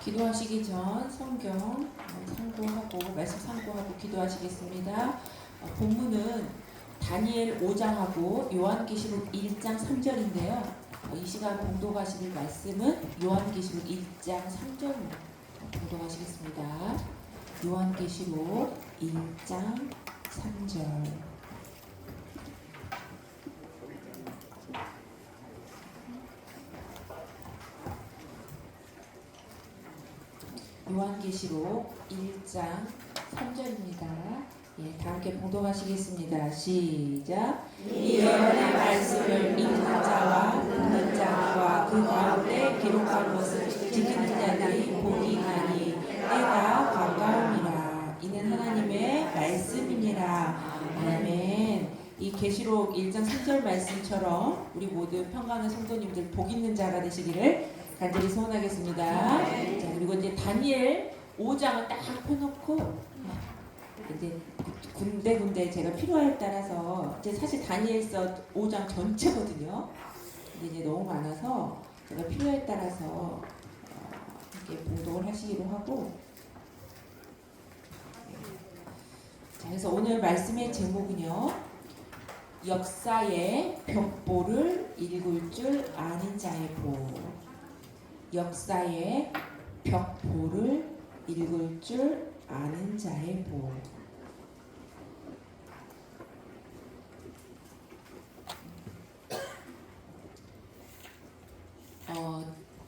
기도하시기 전 성경 참고하고 말씀 참고하고 기도하시겠습니다. 본문은 다니엘 5장하고 요한계시록 1장 3절인데요. 이 시간 봉독하실 말씀은 요한계시록 1장 3절 봉독하시겠습니다. 요한계시록 1장 3절. 요한계시록 1장 3절입니다. 다 함께 봉독하시겠습니다. 시작. 이 예언의 말씀을 읽는 자와 듣는 자와 그 가운데 기록한 것을 지키는 자들이 복이 있나니 때가 가까우니라. 이는 하나님의 말씀이니라. 아멘. 이 계시록 1장 3절 말씀처럼 우리 모두 평강한 성도님들 복 있는 자가 되시기를 간절히 소원하겠습니다. 자, 그리고 이제 다니엘 5장을 딱 펴놓고 이제 군데 제가 필요에 따라서 이제 사실 다니엘서 5장 전체거든요. 근데 이제 너무 많아서 제가 필요에 따라서 이렇게 봉독을 하시기로 하고. 자, 그래서 오늘 말씀의 제목은요. 역사의 벽보를 읽을 줄 아는 자의 복. 역사의 벽보를 읽을 줄 아는 자의 복.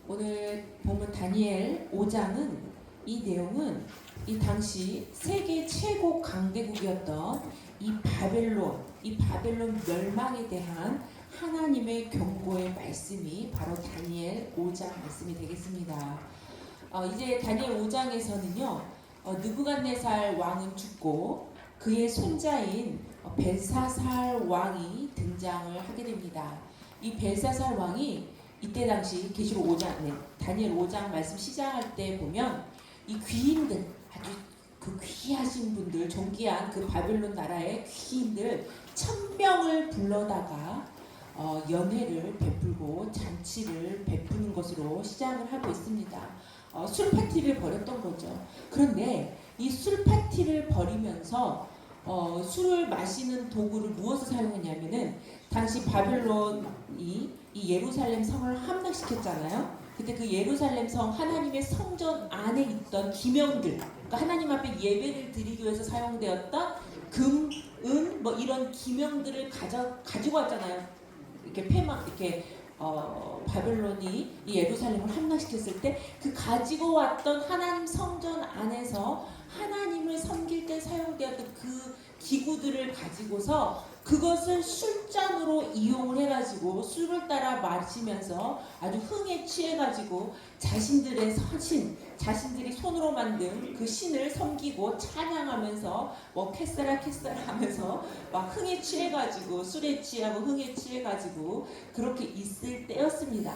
오늘 본문 다니엘 5장은 이 내용은 이 당시 세계 최고 강대국이었던 이 바벨론 멸망에 대한 하나님의 경고의 말씀이 바로 다니엘 5장 말씀이 되겠습니다. 이제 다니엘 5장에서는요, 느부갓네살 왕은 죽고 그의 손자인 벨사살 왕이 등장을 하게 됩니다. 이 벨사살 왕이 이때 당시 계시록 5장, 다니엘 5장 말씀 시작할 때 보면 이 귀인들, 아주 그 귀하신 분들, 존귀한 그 바벨론 나라의 귀인들 1000명을 불러다가 연회를 베풀고 잔치를 베푸는 것으로 시작을 하고 있습니다. 술 파티를 벌였던 거죠. 그런데 이 술 파티를 벌이면서 술을 마시는 도구를 무엇을 사용했냐면은 당시 바벨론이 이 예루살렘 성을 함락시켰잖아요. 그때 그 예루살렘 성 하나님의 성전 안에 있던 기명들, 그러니까 하나님 앞에 예배를 드리기 위해서 사용되었던 금, 은, 뭐 이런 기명들을 가지고 왔잖아요. 이렇게 바벨론이 이 예루살렘을 함락시켰을 때 그 가지고 왔던 하나님 성전 안에서 하나님을 섬길 때 사용되었던 그 기구들을 가지고서 그것을 술잔으로 이용을 해가지고 술을 따라 마시면서 아주 흥에 취해가지고 자신들의 신, 자신들이 손으로 만든 그 신을 섬기고 찬양하면서 뭐 캐스라 하면서 막 흥에 취해가지고 술에 취하고 흥에 취해가지고 그렇게 있을 때였습니다.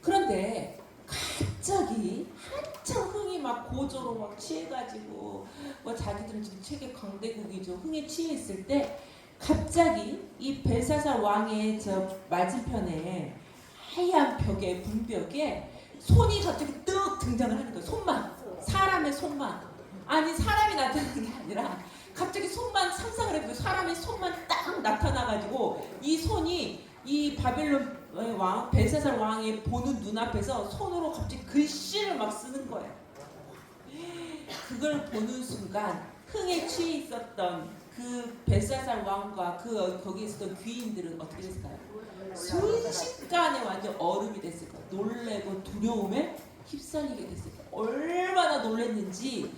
그런데 갑자기 한참 흥이 막 고조로 막 취해가지고 뭐 자기들은 지금 세계 강대국이죠. 흥에 취해 있을 때 갑자기 이 벨사살 왕의 저 맞은편에 하얀 벽에 문벽에 손이 갑자기 뜩 등장을 하는 거예요. 손만, 사람의 손만. 아니 사람이 나타나는 게 아니라 갑자기 손만 상상을 해보세요. 사람의 손만 딱 나타나가지고 이 손이 이 바벨론 왕 벨사살 왕의 보는 눈앞에서 손으로 갑자기 글씨를 막 쓰는 거예요. 그걸 보는 순간 흥에 취해 있었던 그 벨사살 왕과 거기에 있었던 귀인들은 어떻게 됐을까요? 순식간에 완전 얼음이 됐을 거예요. 놀래고 두려움에 휩쓸리게 됐을 거예요. 얼마나 놀랬는지.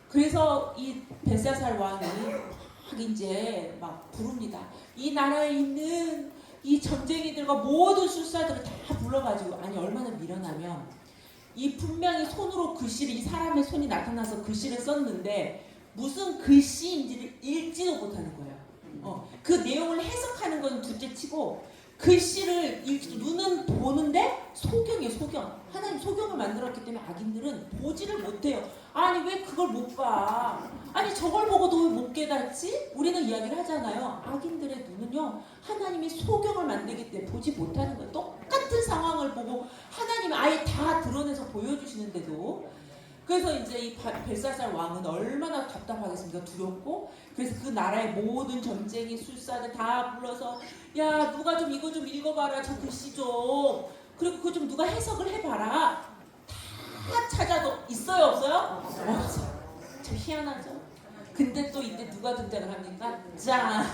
그래서 이 벨사살 왕이 막 이제 막 부릅니다. 이 나라에 있는 이 전쟁이들과 모든 술사들을 다 불러가지고, 아니 얼마나 미련하면 이 분명히 손으로 글씨를, 이 사람의 손이 나타나서 글씨를 썼는데 무슨 글씨인지를 읽지도 못하는 거예요. 그 내용을 해석하는 건 둘째치고 글씨를 눈은 보는데 소경이에요. 소경. 하나님 소경을 만들었기 때문에 악인들은 보지를 못해요. 아니 왜 그걸 못 봐? 아니 저걸 보고도 왜 못 깨닫지? 우리는 이야기를 하잖아요. 악인들의 눈은요 하나님이 소경을 만들기 때문에 보지 못하는 거예요. 똑같은 상황을 보고 하나님이 아예 다 드러내서 보여주시는데도 그래서 이제 이 벨사살 왕은 얼마나 답답하겠습니까? 두렵고 그래서 그 나라의 모든 점쟁이 술사들 다 불러서 야 누가 좀 이거 좀 읽어봐라 저 글씨 좀 그리고 그거 좀 누가 해석을 해봐라 다 찾아도 있어요 없어요? 없어요. 참 희한하죠. 근데 또 이때 누가 등장을 합니까? 짠!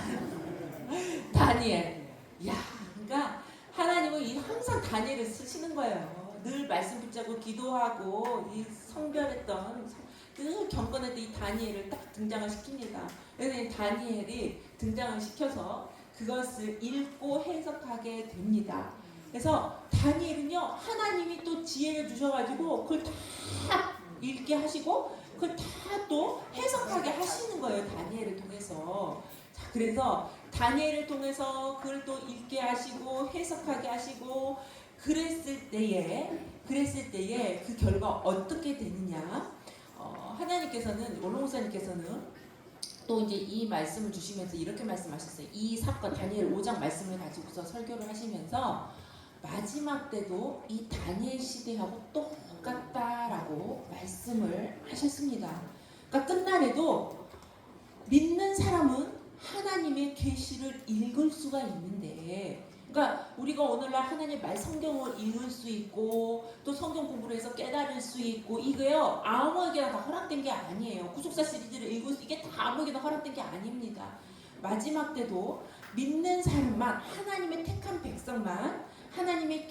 다니엘. 야, 그러니까 하나님은 항상 다니엘을 쓰시는 거예요. 늘 말씀 붙잡고 기도하고 이 성별했던 늘 경건했던 이 다니엘을 딱 등장을 시킵니다. 그래서 이 다니엘이 등장을 시켜서 그것을 읽고 해석하게 됩니다. 그래서 다니엘은요 하나님이 또 지혜를 주셔가지고 그걸 다 읽게 하시고 그걸 다 또 해석하게 하시는 거예요. 다니엘을 통해서. 자, 그래서 다니엘을 통해서 그걸 또 읽게 하시고 해석하게 하시고 그랬을 때에 그 결과 어떻게 되느냐? 하나님께서는 원로 목사님께서는 또 이제 이 말씀을 주시면서 이렇게 말씀하셨어요. 이 사건 다니엘 5장 말씀을 가지고서 설교를 하시면서 마지막 때도 이 다니엘 시대하고 똑같다라고 말씀을 하셨습니다. 그러니까 끝날에도 믿는 사람은 하나님의 계시를 읽을 수가 있는데 그러니까 우리가 오늘날 하나님의 말 성경을 읽을 수 있고 또 성경 공부를 해서 깨달을 수 있고 이게요 아무에게나 다 허락된 게 아니에요. 구속사 시리즈를 읽을 수 이게 다 아무에게나 허락된 게 아닙니다. 마지막 때도 믿는 사람만 하나님의 택한 백성만 하나님의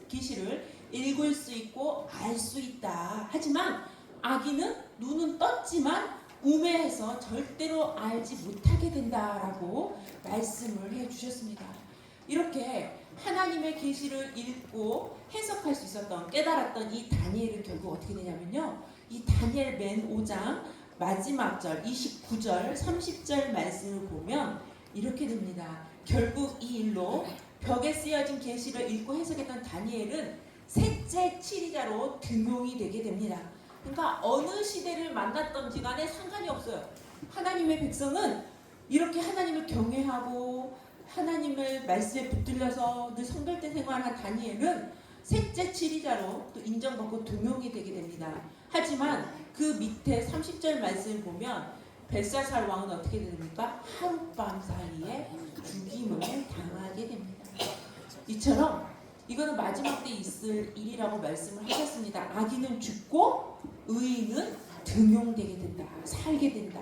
계시를 읽을 수 있고 알 수 있다. 하지만 악인은 눈은 떴지만 우매해서 절대로 알지 못하게 된다라고 말씀을 해주셨습니다. 이렇게 하나님의 계시를 읽고 해석할 수 있었던 깨달았던 이 다니엘은 결국 어떻게 되냐면요. 이 다니엘 맨 5장 마지막 절 29절 30절 말씀을 보면 이렇게 됩니다. 결국 이 일로 벽에 쓰여진 계시를 읽고 해석했던 다니엘은 셋째 치리자로 등용이 되게 됩니다. 그러니까 어느 시대를 만났던지 간에 상관이 없어요. 하나님의 백성은 이렇게 하나님을 경외하고 하나님의 말씀에 붙들려서 늘 성결된 생활한 다니엘은 셋째 치리자로 또 인정받고 등용이 되게 됩니다. 하지만 그 밑에 30절 말씀을 보면 벨사살 왕은 어떻게 됩니까? 하룻밤 사이에 죽임을 당하게 됩니다. 이처럼 이거는 마지막 때 있을 일이라고 말씀을 하셨습니다. 악인은 죽고 의인은 등용되게 된다. 살게 된다.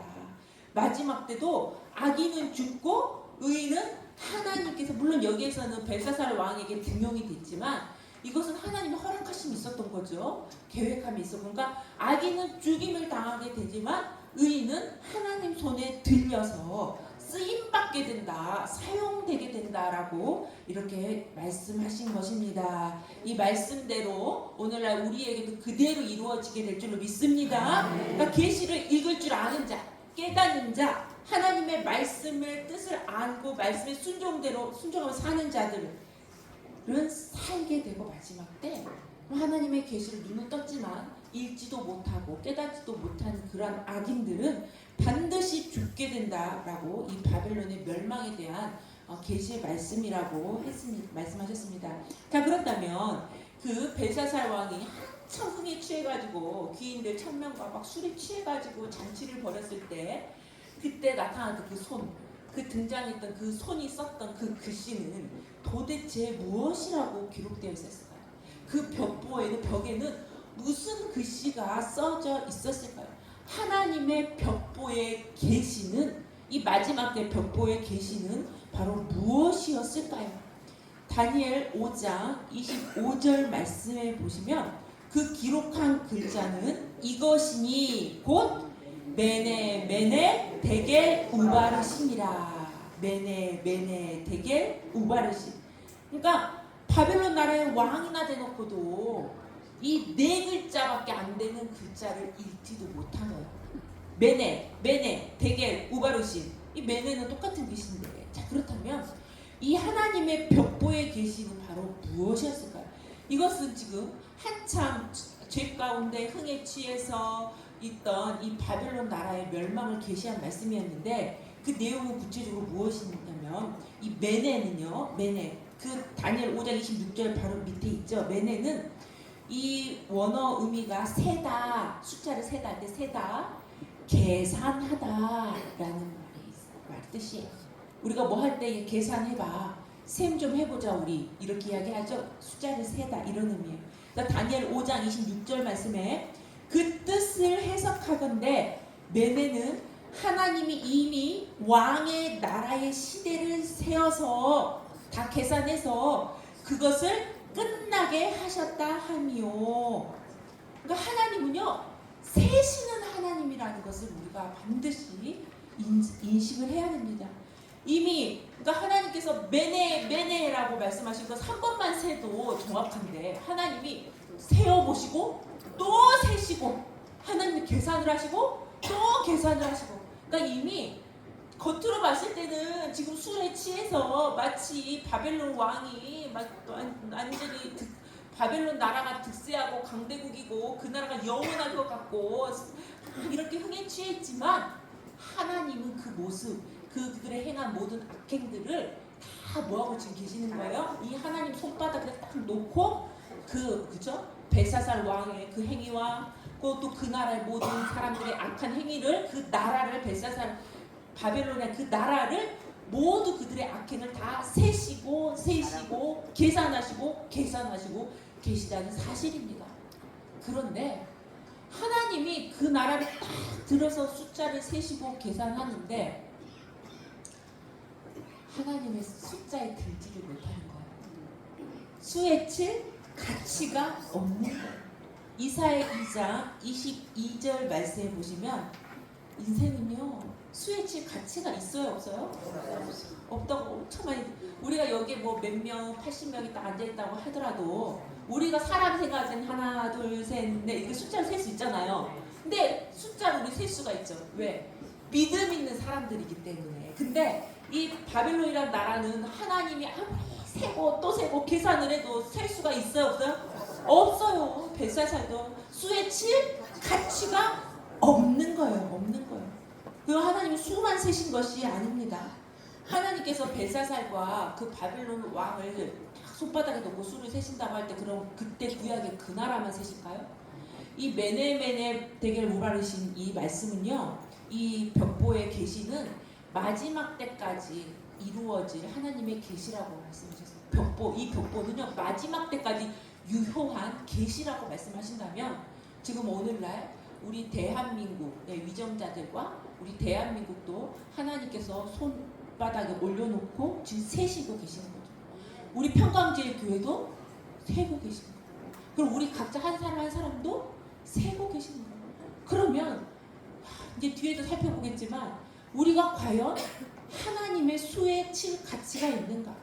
마지막 때도 악인은 죽고 의인은 하나님께서 물론 여기에서는 벨사살 왕에게 등용이 됐지만 이것은 하나님의 허락하심이 있었던 거죠. 계획함이 있었고 그러니까 악인은 죽임을 당하게 되지만 의인은 하나님 손에 들려서 쓰임받게 된다. 사용되게 된다라고 이렇게 말씀하신 것입니다. 이 말씀대로 오늘날 우리에게도 그대로 이루어지게 될 줄로 믿습니다. 그러니까 계시를 읽을 줄 아는 자, 깨닫는 자, 하나님의 말씀의 뜻을 알고 말씀에 순종하며 사는 자들은 살게 되고 마지막 때 하나님의 계시를 눈은 떴지만 읽지도 못하고 깨닫지도 못하는 그러한 악인들은 반드시 죽게 된다라고 이 바벨론의 멸망에 대한 계시의 말씀이라고 말씀하셨습니다. 자 그렇다면 그 벨사살 왕이 한참 흥에 취해가지고 귀인들 1000명과 막 술에 취해가지고 잔치를 벌였을 때 그때 나타났던 그 손, 그 등장했던 그 손이 썼던 그 글씨는 도대체 무엇이라고 기록되어 있었을까요? 그 벽에는 무슨 글씨가 써져 있었을까요? 하나님의 벽보의 계시는 이 마지막 때 벽보의 계시는 바로 무엇이었을까요? 다니엘 5장 25절 말씀에 보시면 그 기록한 글자는 이것이니 곧 메네 메네 데겔 우바르심이라. 메네 메네 데겔 우바르심. 그러니까 바벨론 나라의 왕이나 대놓고도 이 네 글자밖에 안 되는 글자를 읽지도 못한 거예요. 메네 데겔 우바르심. 이 메네는 똑같은 글씨인데 자 그렇다면 이 하나님의 벽보의 계시는 바로 무엇이었을까요? 이것은 지금 한참 죄 가운데 흥에 취해서 있던 이 바벨론 나라의 멸망을 계시한 말씀이었는데 그 내용은 구체적으로 무엇이냐면 이 메네는요. 메네 그 다니엘 5장 26절 바로 밑에 있죠. 메네는 이 원어 의미가 세다, 숫자를 세다, 근데 세다, 계산하다라는 말 뜻이에요. 우리가 뭐 할 때 계산해봐, 셈 좀 해보자 우리 이렇게 이야기하죠. 숫자를 세다 이런 의미예요. 그러니까 다니엘 5장 26절 말씀에 그 뜻을 해석하건대 메네는 하나님이 이미 왕의 나라의 시대를 세워서 다 계산해서 그것을 끝나게 하셨다 함이요. 그러니까 하나님은요, 세시는 하나님이라는 것을 우리가 반드시 인식을 해야 됩니다. 이미 그러니까 하나님께서 메네라고 말씀하신 것 3번만 세도 정확한데 하나님이 세어보시고 또 세시고 하나님이 계산을 하시고 또 계산을 하시고, 그러니까 이미 겉으로 봤을 때는 지금 술에 취해서 마치 바벨론 왕이 막 완전히 바벨론 나라가 득세하고 강대국이고 그 나라가 영원할 것 같고 이렇게 흥에 취했지만 하나님은 그 모습, 그들의 행한 모든 악행들을 다 뭐하고 지금 계시는 거예요? 이 하나님 손바닥에 딱 놓고 그죠? 벨사살 왕의 그 행위와 또 그 나라의 모든 사람들의 악한 행위를, 그 나라를, 벨사살 바벨론의 그 나라를 모두 그들의 악행을 다 세시고 계산하시고 계시다는 사실입니다. 그런데 하나님이 그 나라를 딱 들어서 숫자를 세시고 계산하는데 하나님의 숫자에 들지를 못하는 거예요. 수에 칠 가치가 없는 거예요. 이사야 2장 22절 말씀해 보시면 인생은요, 수에 칠 가치가 있어요, 없어요? 없다고 엄청 많이. 우리가 여기에 뭐 몇 명, 80명이 딱 앉아있다고 하더라도 우리가 사람 생각은 하나, 둘, 셋, 넷 이렇게 숫자를 셀 수 있잖아요. 근데 숫자를 우리 셀 수가 있죠. 왜? 믿음 있는 사람들이기 때문에. 근데 이 바벨론이라는 나라는 하나님이 아무리 세고 또 세고 계산을 해도 셀 수가 있어요, 없어요? 없어요. 벨사살도 수에 칠 가치가 없는 거예요. 없는 거예요. 그 하나님이 수만 세신 것이 아닙니다. 하나님께서 벨사살과 그 바벨론 왕을 딱 손바닥에 놓고 수를 세신다고 할 때 그럼 그때 구약의 그 나라만 세실까요? 이 메네 데겔 우바르신 이 말씀은요, 이 벽보의 계시는 마지막 때까지 이루어질 하나님의 계시라고 말씀하셨어요. 이 벽보는요 마지막 때까지 유효한 계시라고 말씀하신다면 지금 오늘날 우리 대한민국의 위정자들과 우리 대한민국도 하나님께서 손바닥에 올려놓고 지금 세시고 계시는 거죠. 우리 평강제일교회도 세고 계시는 거예요. 그럼 우리 각자 한 사람 한 사람도 세고 계시는 거예요. 그러면 이제 뒤에도 살펴보겠지만 우리가 과연 하나님의 수에 칠 가치가 있는가?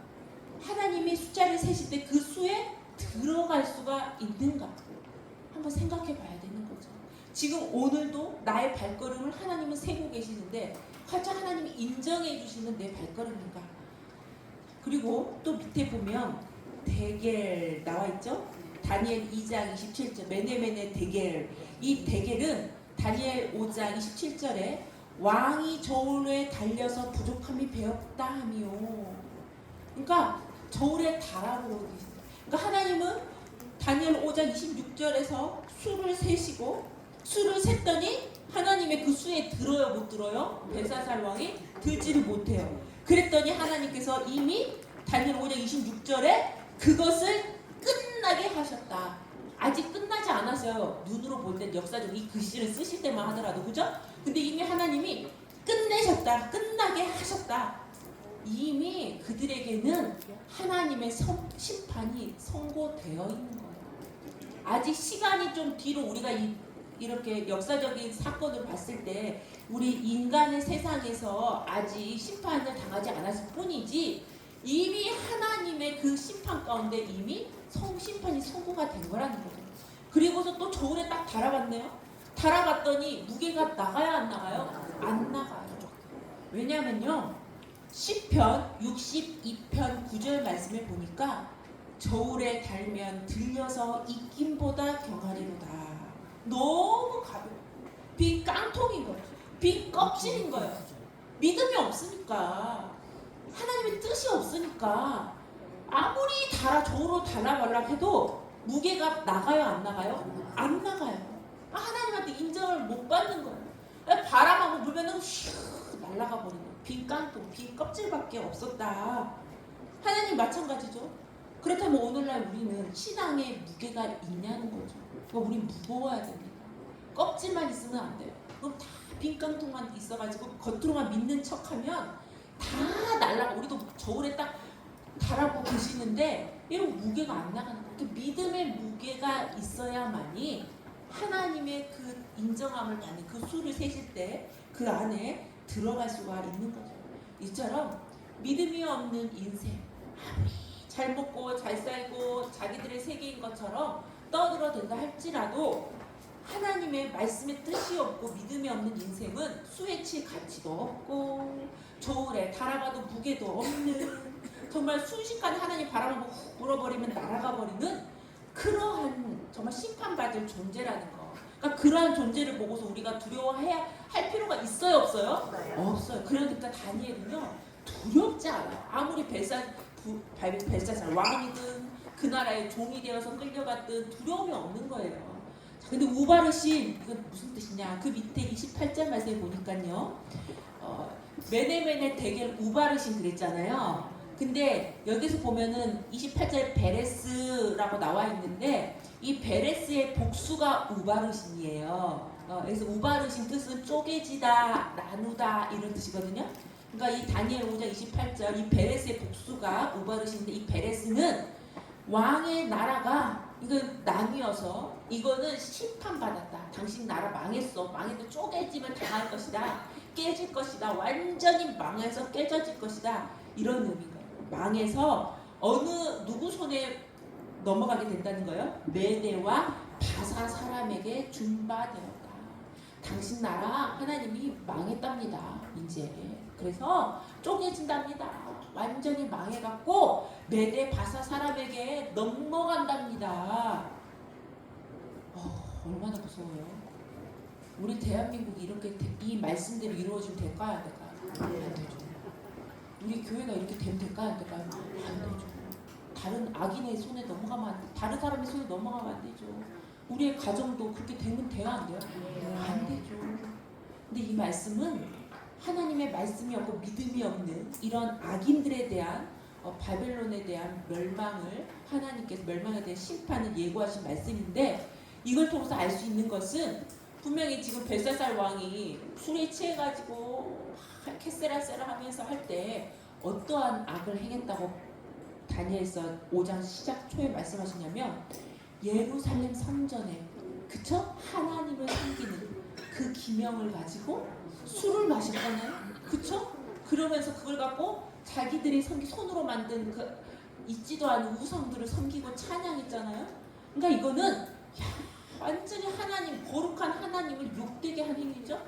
하나님의 숫자를 세실 때 그 수에 들어갈 수가 있는가? 한번 생각해 봐야 되는 거죠. 지금 오늘도 나의 발걸음을 하나님은 세고 계시는데 과연 하나님이 인정해 주시는 내 발걸음인가? 그리고 또 밑에 보면 데겔 나와 있죠? 다니엘 2장 27절 메네 데겔. 이 데겔은 다니엘 5장 27절에 왕이 저울에 달려서 부족함이 배었다 하미요. 그러니까 저울에 달아보고 계십니다. 그러니까 하나님은 다니엘 5장 26절에서 수를 세시고 수를 셌더니 하나님의 그 수에 들어요, 못 들어요? 벨사살 왕이 들지를 못해요. 그랬더니 하나님께서 이미 다니엘 5장 26절에 그것을 끝나게 하셨다. 아직 끝나지 않았어요. 눈으로 볼 때 역사적 이 글씨를 쓰실 때만 하더라도, 그죠? 근데 이미 하나님이 끝내셨다, 끝나게 하셨다. 이미 그들에게는 하나님의 심판이 선고되어 있는 거예요. 아직 시간이 좀 뒤로 우리가 이렇게 역사적인 사건을 봤을 때 우리 인간의 세상에서 아직 심판을 당하지 않았을 뿐이지 이미 하나님의 그 심판 가운데 이미 심판이 선고가 된 거라는 거죠. 그리고서 또 저울에 딱 달아봤네요. 달아봤더니 무게가 나가야 안 나가요? 안 나가요. 왜냐면요, 시편 62편 9절 말씀을 보니까 저울에 달면 들려서 익힘보다 경하리로다. 너무 가벼워. 빈 깡통인 거예요. 빈 껍질인 거예요. 믿음이 없으니까, 하나님의 뜻이 없으니까 아무리 저울로 달아달라 해도 무게가 나가요, 안 나가요? 안 나가요. 하나님한테 인정을 못 받는 거예요. 바람하고 불면은 슉 날아가 버리는 빈 깡통, 빈 껍질밖에 없었다. 하나님 마찬가지죠. 그렇다면 오늘날 우리는 신앙에 무게가 있냐는 거죠. 그러니까 우리 무거워야 됩니다. 껍질만 있으면 안 돼요. 그럼 다 빈 깡통만 있어가지고 겉으로만 믿는 척하면 다 날아가. 우리도 저울에 딱 달아고 계시는데 이런 무게가 안 나가는 거예요. 그 믿음의 무게가 있어야만이 하나님의 그 인정함을 받는 그 수를 세실 때 그 안에 들어갈 수가 있는 거죠. 이처럼 믿음이 없는 인생, 아무리 잘 먹고 잘 살고 자기들의 세계인 것처럼 떠들어댄다 할지라도 하나님의 말씀의 뜻이 없고 믿음이 없는 인생은 수에 칠 가치도 없고 저울에 달아가도 무게도 없는, 정말 순식간에 하나님 바람을 훅 불어버리면 날아가 버리는 그러한 정말 심판받을 존재라는 거. 그러니까 그러한 존재를 보고서 우리가 두려워해야 할 필요가 있어요, 없어요? 없어요. 그러니까 다니엘은요 두렵지 않아요. 아무리 벨사살 왕이든 그 나라의 종이 되어서 끌려갔든 두려움이 없는 거예요. 자, 근데 우바르신 이건 무슨 뜻이냐? 그 밑에 28절 말씀에 보니까요. 메네메네 대겔 우바르신 그랬잖아요. 근데 여기서 보면은 28절 베레스라고 나와 있는데 이 베레스의 복수가 우바르신이에요. 그래서 우바르신 뜻은 쪼개지다, 나누다 이런 뜻이거든요. 그러니까 이 다니엘 5장 28절 이 베레스의 복수가 우바르신인데 이 베레스는 왕의 나라가 이건 나뉘어서 이거는 심판받았다. 당신 나라 망했어. 망해도 쪼개지면 당할 것이다. 깨질 것이다. 완전히 망해서 깨져질 것이다. 이런 의미인 거예요. 망해서 누구 손에 넘어가게 된다는 거예요. 메대와 바사 사람에게 준바되었다. 당신 나라 하나님이 망했답니다. 이제 그래서 쪼개진답니다. 완전히 망해갖고 메대 바사 사람에게 넘어간답니다. 얼마나 무서워요. 우리 대한민국이 이렇게 이 말씀대로 이루어지면 될까요? 안 될까요? 안 되죠. 우리 교회가 이렇게 되면 될까요? 안 될까요? 안 되죠. 다른 악인의 손에 넘어가면 안 돼. 다른 사람의 손에 넘어가면 안 되죠. 우리의 가정도 그렇게 되면 돼요? 안 돼요? 안 되죠. 근데 이 말씀은 하나님의 말씀이 없고 믿음이 없는 이런 악인들에 대한 바벨론에 대한 멸망을 하나님께서 멸망에 대한 심판을 예고하신 말씀인데 이걸 통해서 알 수 있는 것은 분명히 지금 벨사살 왕이 술에 취해가지고 캐세라세라 하면서 할 때 어떠한 악을 행했다고 다니엘서 5장 시작 초에 말씀하시냐면 예루살렘 성전에 그쵸? 하나님을 섬기는 그 기명을 가지고 술을 마셨잖아요. 그쵸? 그러면서 그걸 갖고 자기들이 손으로 만든 그 있지도 않은 우상들을 섬기고 찬양했잖아요. 그러니까 이거는 완전히 하나님, 거룩한 하나님을 욕되게 하는 행위죠.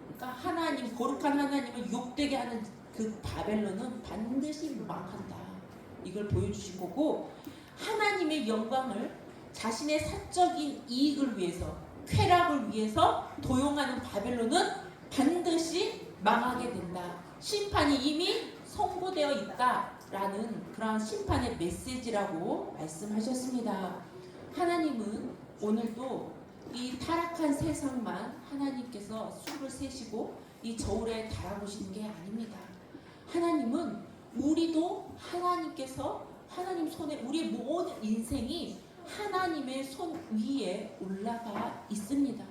그러니까 하나님, 거룩한 하나님을 욕되게 하는 그 바벨론은 반드시 망한다. 이걸 보여주신 거고 하나님의 영광을 자신의 사적인 이익을 위해서 쾌락을 위해서 도용하는 바벨론은 반드시 망하게 된다. 심판이 이미 선고되어 있다라는 그런 심판의 메시지라고 말씀하셨습니다. 하나님은 오늘도 이 타락한 세상만 하나님께서 수를 세시고 이 저울에 달아보시는 게 아닙니다. 하나님은 우리도 하나님께서 하나님 손에 우리의 모든 인생이 하나님의 손 위에 올라가 있습니다.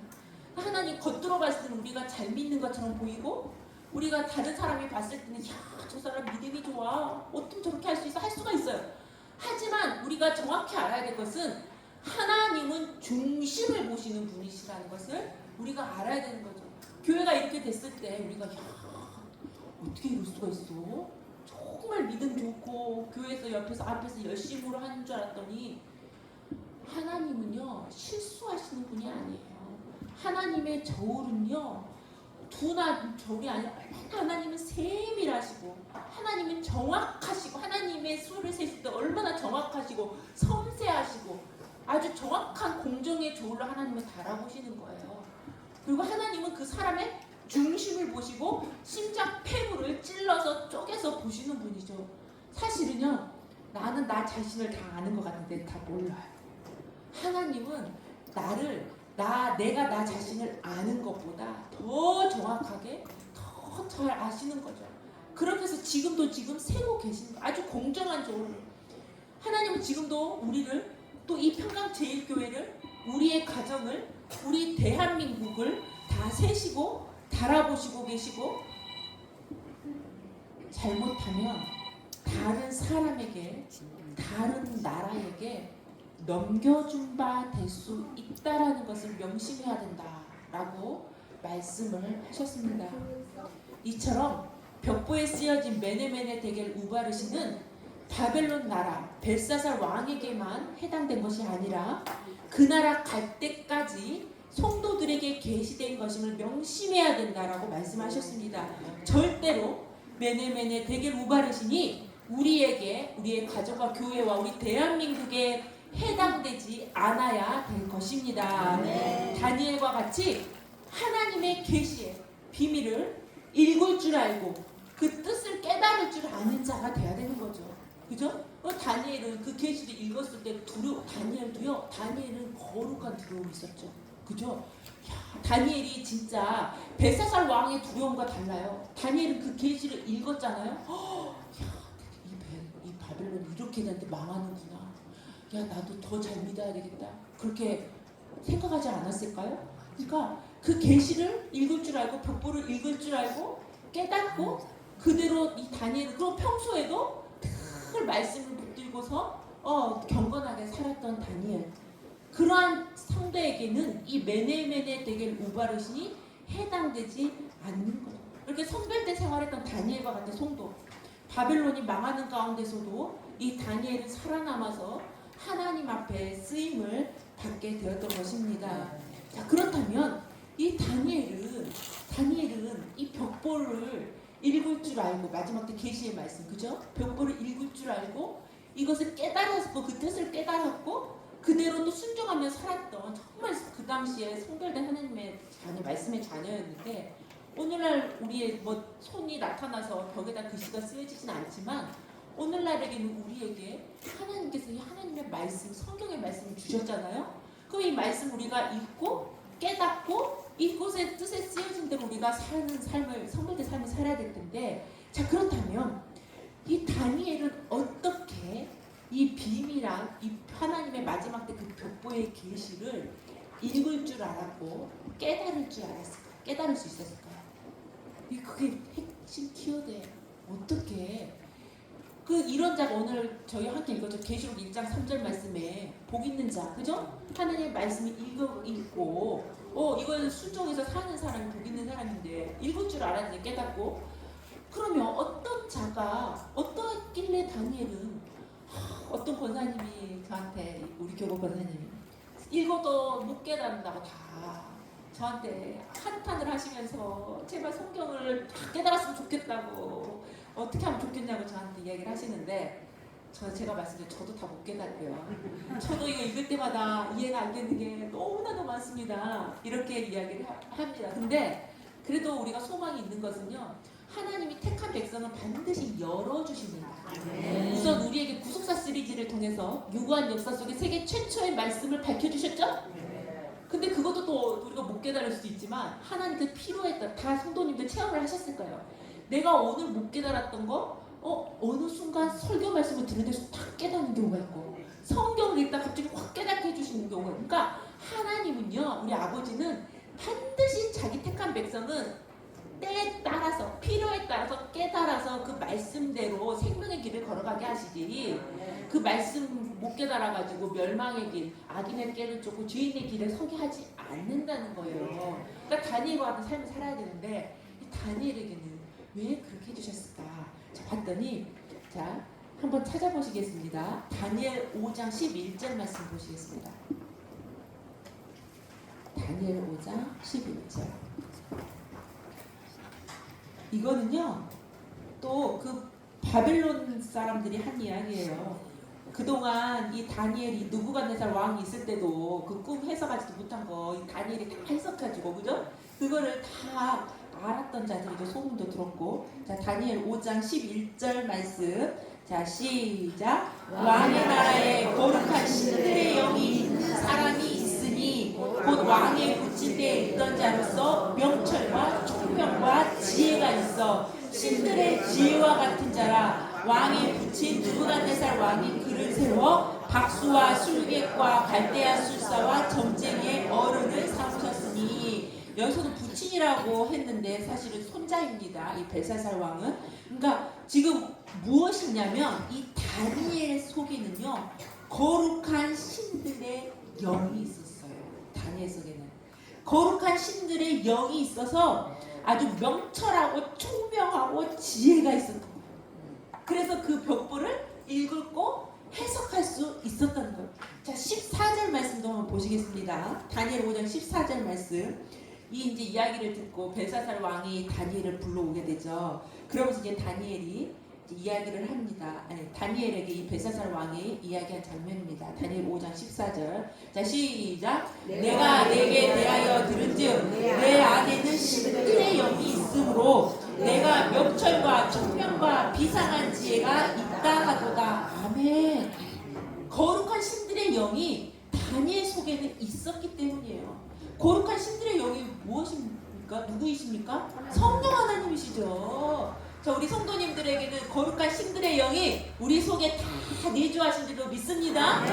하나님 겉으로 봤을 때는 우리가 잘 믿는 것처럼 보이고 우리가 다른 사람이 봤을 때는 야, 저 사람 믿음이 좋아. 어떻게 저렇게 할 수 있어? 할 수가 있어요. 하지만 우리가 정확히 알아야 될 것은 하나님은 중심을 보시는 분이시라는 것을 우리가 알아야 되는 거죠. 교회가 이렇게 됐을 때 우리가 야, 어떻게 이럴 수가 있어? 정말 믿음 좋고 교회에서 옆에서 앞에서 열심으로 하는 줄 알았더니 하나님은요 실수하시는 분이 아니에요. 하나님의 저울은요 둔한 저울이 아니라 하나님은 세밀하시고 하나님은 정확하시고 하나님의 수를 세실 때 얼마나 정확하시고 섬세하시고 아주 정확한 공정의 저울로 하나님은 달아보시는 거예요. 그리고 하나님은 그 사람의 중심을 보시고 심장 폐부를 찔러서 쪼개서 보시는 분이죠. 사실은요 나는 나 자신을 다 아는 것 같은데 다 몰라요. 하나님은 내가 나 자신을 아는 것보다 더 정확하게 더 잘 아시는 거죠. 그렇게 해서 지금 세고 계신 아주 공정한 조언을. 하나님은 지금도 우리를, 또 이 평강제일교회를, 우리의 가정을, 우리 대한민국을 다 세시고 달아보시고 계시고, 잘못하면 다른 사람에게, 다른 나라에게 넘겨준 바 될 수 있다라는 것을 명심해야 된다라고 말씀을 하셨습니다. 이처럼 벽보에 쓰여진 메네메네 데겔 우바르시는 바벨론 나라 벨사살 왕에게만 해당된 것이 아니라 그 나라 갈 때까지 성도들에게 계시된 것임을 명심해야 된다라고 말씀하셨습니다. 절대로 메네메네 데겔 우바르시니 우리에게, 우리의 가정과 교회와 우리 대한민국에 해당되지 않아야 될 것입니다. 다니엘과 같이 하나님의 계시의 비밀을 읽을 줄 알고 그 뜻을 깨달을 줄 아는 자가 돼야 되는 거죠. 그죠? 다니엘은 그 계시를 읽었을 때 다니엘은 거룩한 두려움이 있었죠. 그죠? 야, 다니엘이 진짜 벨사살 왕의 두려움과 달라요. 다니엘은 그 계시를 읽었잖아요. 이 바벨론이 이렇게 되는데 망하는구나. 야, 나도 더 잘 믿어야 되겠다. 그렇게 생각하지 않았을까요? 그러니까 그 계시를 읽을 줄 알고, 벽보를 읽을 줄 알고 깨닫고 그대로 이 다니엘은, 그리고 평소에도 늘 말씀을 붙들고서 경건하게 살았던 다니엘, 그러한 성도에게는 이 메네메네 데겔 우바르신이 해당되지 않는 거죠. 이렇게 선별된 생활했던 다니엘과 같은 성도, 바벨론이 망하는 가운데서도 이 다니엘은 살아남아서 하나님 앞에 쓰임을 받게 되었던 것입니다. 자, 그렇다면 이 다니엘은 이 벽보를 읽을 줄 알고, 마지막 때 계시의 말씀, 그죠? 벽보를 읽을 줄 알고 이것을 깨달았고, 그 뜻을 깨달았고 그대로 또 순종하며 살았던, 정말 그 당시에 성별된 하나님의 자녀, 말씀의 자녀였는데, 오늘날 우리의 손이 나타나서 벽에다 글씨가 쓰여지진 않지만 오늘날에게는 우리에게 하나님께서 이 하나님의 말씀, 성경의 말씀을 주셨잖아요. 그럼 이 말씀 우리가 읽고 깨닫고 이곳의 뜻에 쓰여진 대로 우리가 사는 삶을, 성별된 삶을 살아야 될 텐데, 자, 그렇다면 이 다니엘은 어떻게 이 비밀한 이 하나님의 마지막 때 그 벽보의 계시를 읽을 줄 알았고 깨달을 줄 알았을까요? 깨달을 수 있었을까요? 그게 핵심 키워드예요. 어떻게 이런 자가, 오늘 저희 함께 읽었죠. 계시록 1장 3절 말씀에 복 있는 자, 그죠? 하나님의 말씀을 읽고 이걸 순종해서 사는 사람이 복 있는 사람인데, 읽을 줄 알았는데 깨닫고, 그러면 어떤 자가, 어떠했길래 다니엘은, 어떤 권사님이 저한테, 우리 교복 권사님이 읽어도 못 깨닫는다고 다 저한테 한탄을 하시면서 제발 성경을 다 깨달았으면 좋겠다고, 어떻게 하면 좋겠냐고 저한테 이야기를 하시는데, 제가 말씀드린, 저도 다 못 깨닫고요. 저도 이거 읽을 때마다 이해가 안 되는 게 너무나도 많습니다. 이렇게 이야기를 합니다. 근데 그래도 우리가 소망이 있는 것은요, 하나님이 택한 백성은 반드시 열어주십니다. 우선 우리에게 구속사 시리즈를 통해서 유구한 역사 속에 세계 최초의 말씀을 밝혀주셨죠? 근데 그것도 또 우리가 못 깨달을 수도 있지만 하나님께 필요했다. 다 성도님들 체험을 하셨을 거예요. 내가 오늘 못 깨달았던 거 어느 순간 설교 말씀을 들은 데서 탁 깨닫는 경우가 있고, 성경을 읽다 갑자기 확 깨닫게 해주시는 경우가 있고, 그러니까 하나님은요, 우리 아버지는 반드시 자기 택한 백성은 때에 따라서, 필요에 따라서 깨달아서 그 말씀대로 생명의 길을 걸어가게 하시지, 그 말씀 못 깨달아가지고 멸망의 길, 악인의 깨를 쫓고 죄인의 길에 서게 하지 않는다는 거예요. 그러니까 다니엘과 같은 삶을 살아야 되는데, 이 다니엘에게는 왜 그렇게 해주셨을까? 자, 봤더니, 자, 한번 찾아보시겠습니다. 다니엘 5장 11절 말씀 보시겠습니다. 다니엘 5장 11절. 이거는요, 또 그 바벨론 사람들이 한 이야기예요. 그동안 이 다니엘이 느부갓네살 왕이 있을 때도 그 꿈 해석하지도 못한 거 이 다니엘이 다 해석해주고, 그죠? 그거를 다 알았던 자들이죠. 소문도 들었고. 자, 다니엘 5장 11절 말씀. 자, 자, 시작. 왕의 나라에 거룩한 신들의 영이 있는 사람이 있으니 곧 왕의 붙임대에 있던 자로서 명철과 총명과 지혜가 있어 신들의 지혜와 같은 자라. 왕의 붙인 느부갓네살 왕이 그를 세워 박수와 술객과 갈대아 술사와 점쟁이의 어른을 삼으셨으니, 여기서도 부친이라고 했는데 사실은 손자입니다. 이 벨사살 왕은. 그러니까 지금 무엇이냐면 이 다니엘 속에는요 거룩한 신들의 영이 있었어요. 다니엘 속에는 거룩한 신들의 영이 있어서 아주 명철하고 총명하고 지혜가 있었던 거예요. 그래서 그 벽보를 읽고 해석할 수 있었다는 거예요. 자, 14절 말씀도 한번 보시겠습니다. 다니엘 5장 14절 말씀. 이 이제 이야기를 듣고 벨사살 왕이 다니엘을 불러오게 되죠. 그러면서 이제 다니엘이 이제 이야기를 합니다. 아니, 다니엘에게 이 벨사살 왕이 이야기한 장면입니다. 다니엘 5장 14절. 자, 시작. 내가 내게 대하여 들은즉 내 안에는 신들의 영이 있으므로 내가 명철과 총명과 비상한 지혜가 있다 하도다. 아멘. 거룩한 신들의 영이 다니엘 속에는 있었기 때문이에요. 거룩한 신들의 영이 무엇입니까? 누구이십니까? 성령 하나님이시죠. 자, 우리 성도님들에게는 거룩한 신들의 영이 우리 속에 다 내주하신 줄로 믿습니다.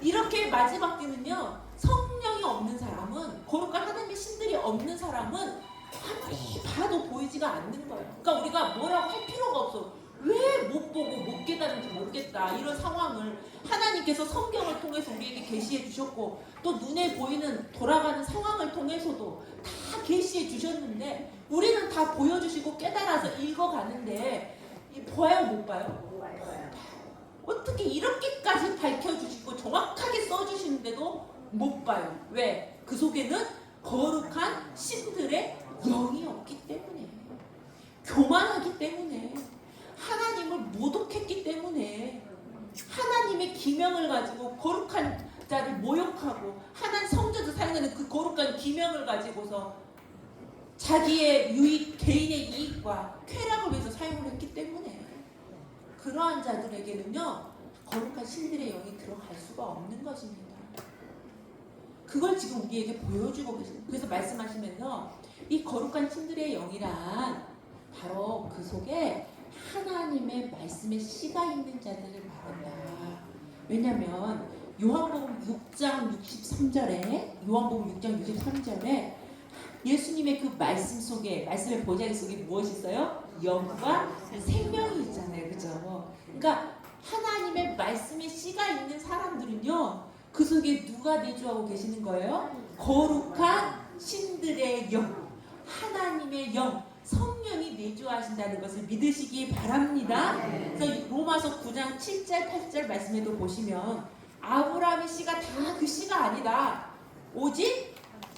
이렇게 마지막 때는요, 성령이 없는 사람은, 거룩한 하나님의 신들이 없는 사람은 아무리 봐도 보이지가 않는 거예요. 그러니까 우리가 뭐라고 할 필요가 없어. 왜 못 보고 못 깨달은지 모르겠다. 이런 상황을 하나님께서 성경을 통해서 우리에게 계시해 주셨고, 또 눈에 보이는 돌아가는 상황을 통해서도 다 계시해 주셨는데, 우리는 다 보여주시고 깨달아서 읽어가는데 봐요, 못 봐요? 어떻게 이렇게까지 밝혀주시고 정확하게 써주시는데도 못 봐요? 왜? 그 속에는 거룩한 신들의 영이 없기 때문에, 교만하기 때문에, 하나님을 모독했기 때문에, 하나님의 기명을 가지고 거룩한 자를 모욕하고 하나님 성전에서 사용하는 그 거룩한 기명을 가지고서 자기의 유익, 개인의 이익과 쾌락을 위해서 사용을 했기 때문에, 그러한 자들에게는요 거룩한 신들의 영이 들어갈 수가 없는 것입니다. 그걸 지금 우리에게 보여주고 계십니다. 그래서 말씀하시면서 이 거룩한 신들의 영이란 바로 그 속에 하나님의 말씀에 씨가 있는 자들을 말한다. 왜냐하면 요한복음 6장 63절에 요한복음 6장 63절에 예수님의 그 말씀 속에, 말씀의 보자기 속에 무엇이 있어요? 영과 생명이 있잖아요. 그죠? 그러니까 하나님의 말씀에 씨가 있는 사람들은요 그 속에 누가 내주하고 계시는 거예요? 거룩한 신들의 영, 하나님의 영, 성령이 내주하신다는 것을 믿으시기 바랍니다. 그래서 로마서 9장 7절 8절 말씀에도 보시면 아브라함의 씨가 다 그 씨가 아니다. 오직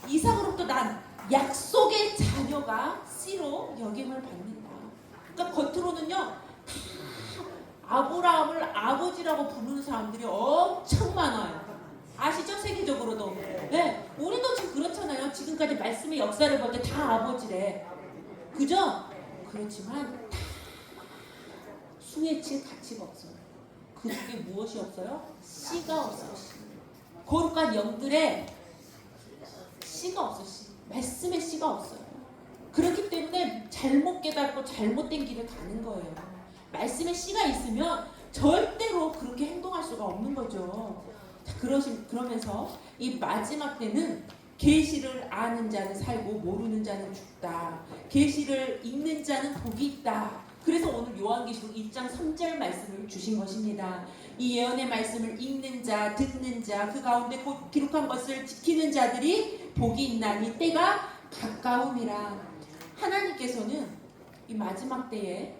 이삭으로부터 난 약속의 자녀가 씨로 여김을 받는다. 그러니까 겉으로는요 다 아브라함을 아버지라고 부르는 사람들이 엄청 많아요. 아시죠? 세계적으로도. 네, 우리도 지금 그렇잖아요. 지금까지 말씀의 역사를 볼 때 다 아버지래. 그죠? 그렇지만 다 수에 칠 가치가 없어요. 그 속에 무엇이 없어요? 씨가 없어요. 씨. 거룩한 영들의 씨가 없어요. 씨. 말씀의 씨가 없어요. 그렇기 때문에 잘못 깨닫고 잘못된 길을 가는 거예요. 말씀의 씨가 있으면 절대로 그렇게 행동할 수가 없는 거죠. 그러면서 이 마지막 때는 계시를 아는 자는 살고 모르는 자는 죽다. 계시를 읽는 자는 복이 있다. 그래서 오늘 요한계시록 1장 3절 말씀을 주신 것입니다. 이 예언의 말씀을 읽는 자, 듣는 자, 그 가운데 곧 기록한 것을 지키는 자들이 복이 있나니 때가 가까움이라. 하나님께서는 이 마지막 때에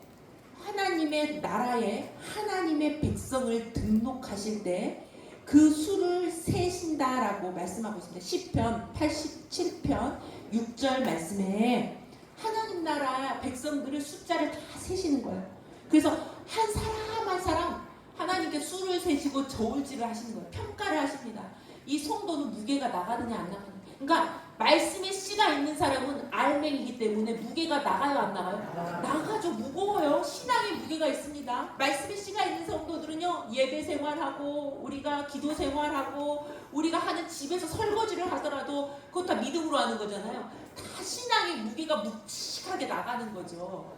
하나님의 나라에 하나님의 백성을 등록하실 때 그 수를 세신다라고 말씀하고 있습니다. 시편 87편 6절 말씀에 하나님 나라 백성들의 숫자를 다 세시는 거예요. 그래서 한 사람 한 사람 하나님께 수를 세시고 저울질을 하시는 거예요. 평가를 하십니다. 이 성도는 무게가 나가느냐 안 나가느냐. 그러니까 말씀의 씨가 있는 사람은 알맹이기 때문에 무게가 나가요, 안 나가요? 나가죠. 무거워요. 신앙에 무게가 있습니다. 말씀의 씨가 있는 성도들은요, 예배 생활하고 우리가 기도 생활하고 우리가 하는 집에서 설거지를 하더라도 그것 다 믿음으로 하는 거잖아요. 다 신앙의 무게가 묵직하게 나가는 거죠.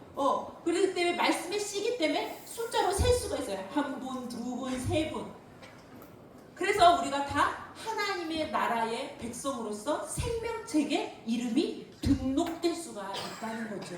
그렇기 때문에 말씀의 씨기 때문에 숫자로 셀 수가 있어요. 한 분, 두 분, 세 분. 그래서 우리가 다 하나님의 나라의 백성으로서 생명책에 이름이 등록될 수가 있다는 거죠.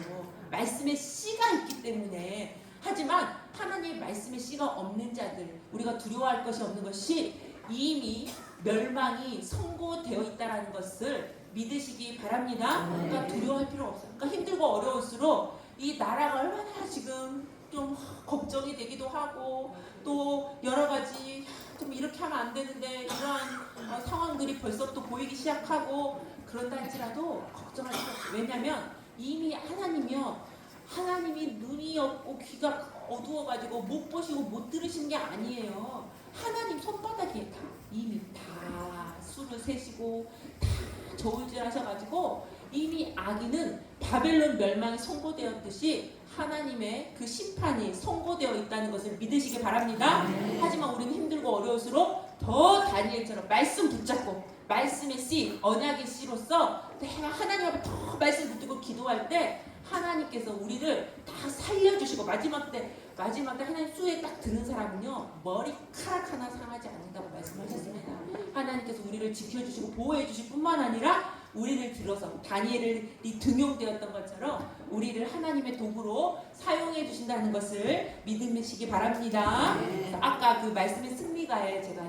말씀의 씨가 있기 때문에. 하지만 하나님의 말씀의 씨가 없는 자들, 우리가 두려워할 것이 없는 것이 이미 멸망이 선고되어 있다는 것을 믿으시기 바랍니다. 그러니까 두려워할 필요 없어요. 그러니까 힘들고 어려울수록 이 나라가 얼마나 지금 좀 걱정이 되기도 하고 또 여러 가지 좀 이렇게 하면 안 되는데 이러한 상황들이 벌써 또 보이기 시작하고 그런다 할지라도 걱정할 필요 없어요. 왜냐하면 이미 하나님이 눈이 없고 귀가 어두워가지고 못 보시고 못 들으신 게 아니에요. 하나님 손바닥에 다 이미 다 수를 세시고 다 저울질 하셔가지고 이미 악인은 바벨론 멸망이 선고되었듯이 하나님의 그 심판이 선고되어 있다는 것을 믿으시기 바랍니다. 하지만 우리는 힘들고 어려울수록 더 다니엘처럼 말씀 붙잡고 말씀의 씨, 언약의 씨로서 내가 하나님 앞에 더 말씀 붙들고 기도할 때 하나님께서 우리를 다 살려주시고 마지막 때 하나님 수에 딱 드는 사람은요 머리카락 하나 상하지 않는다고 말씀하셨습니다. 하나님께서 우리를 지켜주시고 보호해 주실 뿐만 아니라 우리를 들어서 다니엘이 등용되었던 것처럼 우리를 하나님의 도구로 사용해 주신다는 것을 믿으시기 바랍니다. 아까 그 말씀의 승리가에 제가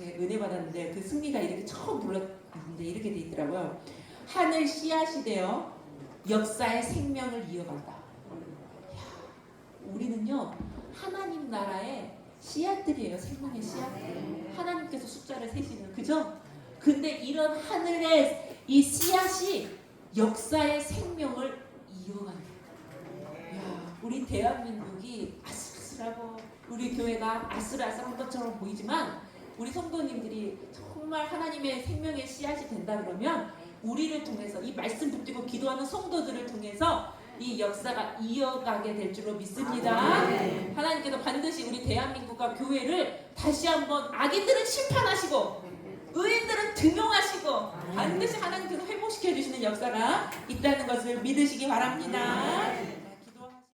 은혜 받았는데 그 승리가 이렇게 처음 불렀는데 이렇게 돼 있더라고요. 하늘 씨앗이 되어 역사의 생명을 이어간다. 우리는요 하나님 나라의 씨앗들이에요. 생명의 씨앗들. 하나님께서 숫자를 세시는, 그죠? 근데 이런 하늘의 이 씨앗이 역사의 생명을 이어간다. 우리 대한민국이 아슬아슬하고 우리 교회가 아슬아슬한 것처럼 보이지만 우리 성도님들이 정말 하나님의 생명의 씨앗이 된다 그러면 우리를 통해서 이 말씀 붙들고 기도하는 성도들을 통해서 이 역사가 이어가게 될 줄로 믿습니다. 하나님께서 반드시 우리 대한민국과 교회를 다시 한번 악인들은 심판하시고 의인들은 등용하시고 반드시 하나님께서 회복시켜 주시는 역사가 있다는 것을 믿으시기 바랍니다.